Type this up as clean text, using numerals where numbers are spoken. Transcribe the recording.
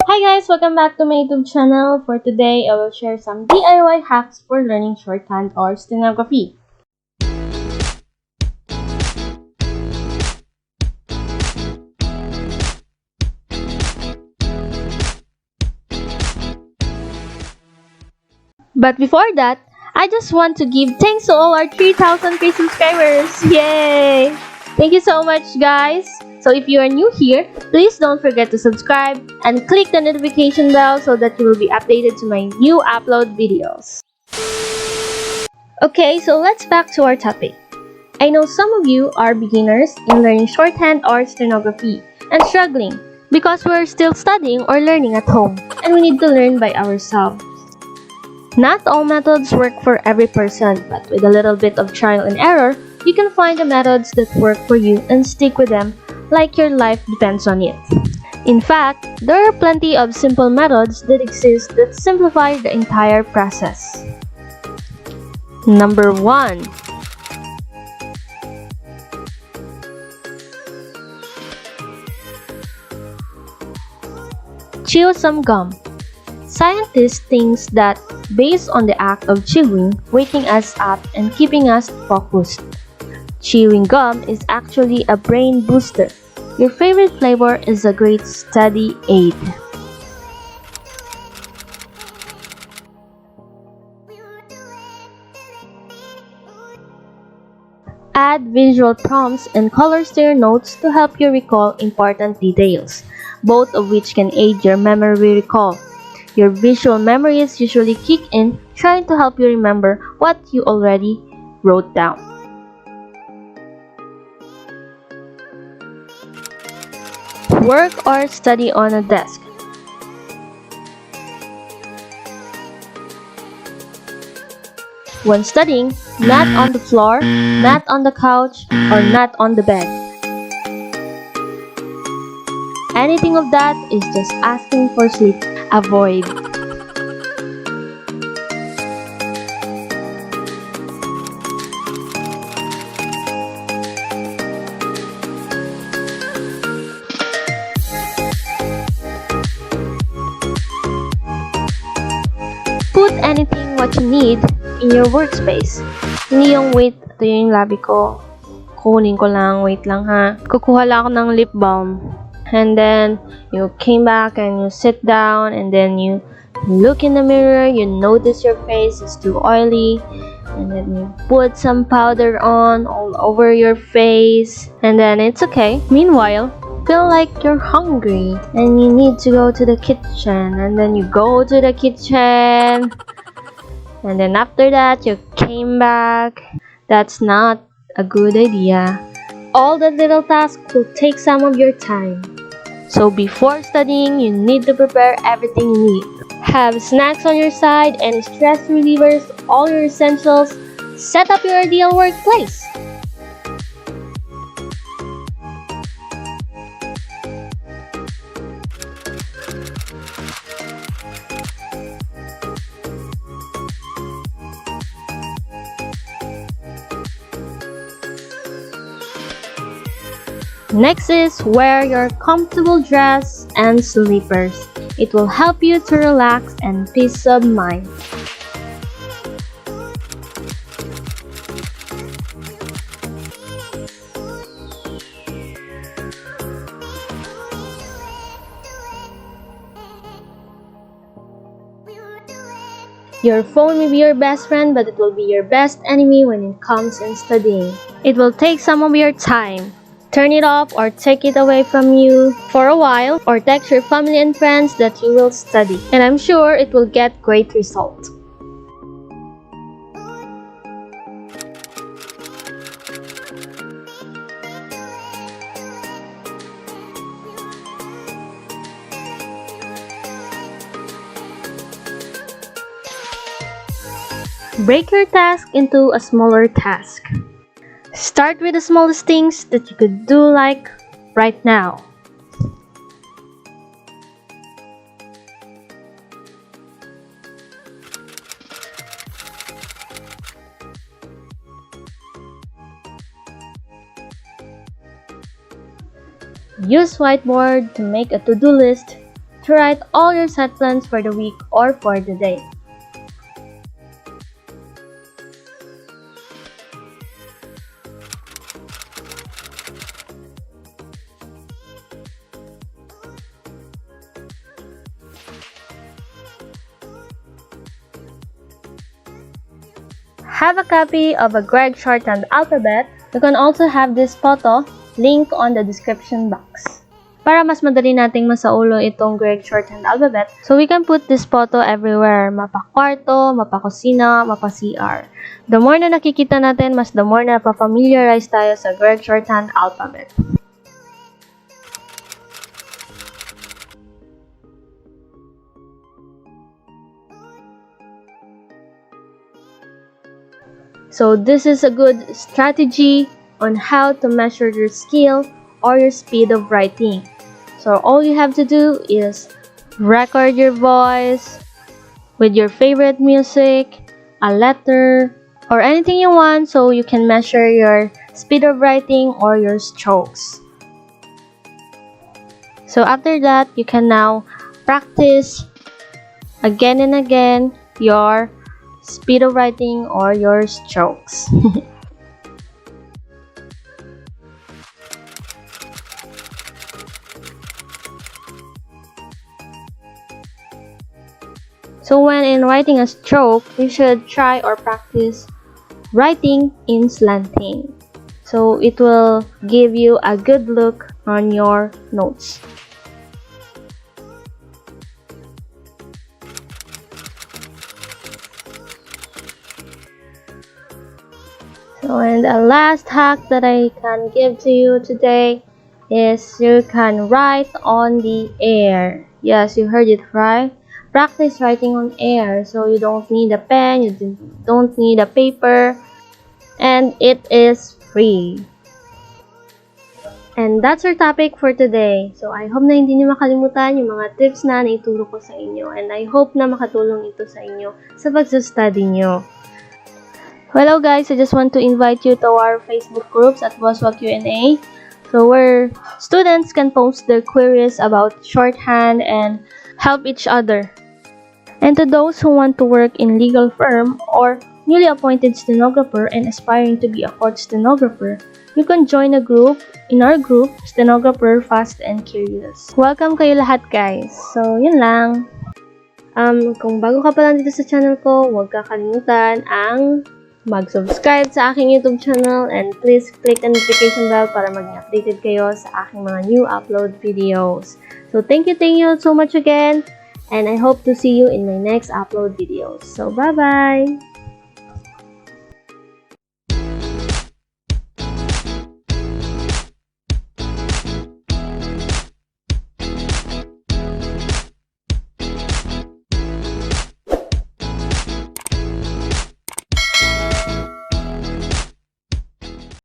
Hi guys, welcome back to my YouTube channel. For today, I will share some DIY hacks for learning shorthand or stenography. But before that, I just want to give thanks to all our 3,000 free subscribers. Yay! Thank you so much guys. So if you are new here, please don't forget to subscribe and click the notification bell so that you will be updated to my new upload videos. Okay, so let's back to our topic. I know some of you are beginners in learning shorthand or stenography and struggling because we're still studying or learning at home and we need to learn by ourselves. Not all methods work for every person, but with a little bit of trial and error, you can find the methods that work for you and stick with them like your life depends on it. In fact, there are plenty of simple methods that exist that simplify the entire process. Number 1. Chew some gum. Scientists think that based on the act of chewing, waking us up and keeping us focused. Chewing gum is actually a brain booster. Your favorite flavor is a great study aid. Add visual prompts and colors to your notes to help you recall important details, both of which can aid your memory recall. Your visual memories usually kick in, trying to help you remember what you already wrote down. Work or study on a desk. When studying, not on the floor, not on the couch, or not on the bed. Anything of that is just asking for sleep. Avoid. Put anything what you need in your workspace. Hindi yung wait, ito yung labi ko. Kunin ko lang, wait lang ha. Kukuha lang ako ng lip balm. And then you came back and you sit down and then you look in the mirror, you notice your face is too oily, and then you put some powder on all over your face, and then it's okay. Meanwhile, feel like you're hungry and you need to go to the kitchen, and then you go to the kitchen, and then after that you came back. That's not a good idea. All that little tasks will take some of your time. So before studying, you need to prepare everything you need. Have snacks on your side and stress relievers, all your essentials. Set up your ideal workplace. Next is wear your comfortable dress and slippers. It will help you to relax and peace of mind. Your phone may be your best friend, but it will be your best enemy when it comes in studying. It will take some of your time. Turn it off or take it away from you for a while, or text your family and friends that you will study, and I'm sure it will get great results. Break your task into a smaller task. Start with the smallest things that you could do, like right now. Use whiteboard to make a to-do list to write all your set plans for the week or for the day. Have a copy of a Greg Shorthand alphabet. You can also have this photo, link on the description box. Para mas madali nating masaulo itong Greg Shorthand alphabet, so we can put this photo everywhere. Mapa-kwarto, mapa-kusina, mapa-CR. The more na nakikita natin, mas the more na pa-familiarize tayo sa Greg Shorthand alphabet. So this is a good strategy on how to measure your skill or your speed of writing. So all you have to do is record your voice with your favorite music, a letter, or anything you want so you can measure your speed of writing or your strokes. So after that, you can now practice again and again your speed of writing or your strokes. So when in writing a stroke, you should try or practice writing in slanting. So it will give you a good look on your notes. So, and the last hack that I can give to you today is you can write on the air. Yes, you heard it right. Practice writing on air. So you don't need a pen, you don't need a paper, and it is free. And that's our topic for today. So I hope na hindi nyo makalimutan yung mga tips na naituro ko sa inyo. And I hope na makatulong ito sa inyo sa pagsustudy nyo. Hello guys, I just want to invite you to our Facebook groups at BSOA Q&A. So where students can post their queries about shorthand and help each other. And to those who want to work in legal firm or newly appointed stenographer and aspiring to be a court stenographer, you can join a group in our group, Stenographer Fast and Curious. Welcome kayo lahat guys. So yun lang. Kung bago ka pa lang dito sa channel ko, huwag kakalimutan ang mag-subscribe sa aking YouTube channel and please click the notification bell para maging updated kayo sa aking mga new upload videos. So thank you so much again and I hope to see you in my next upload videos. So bye-bye!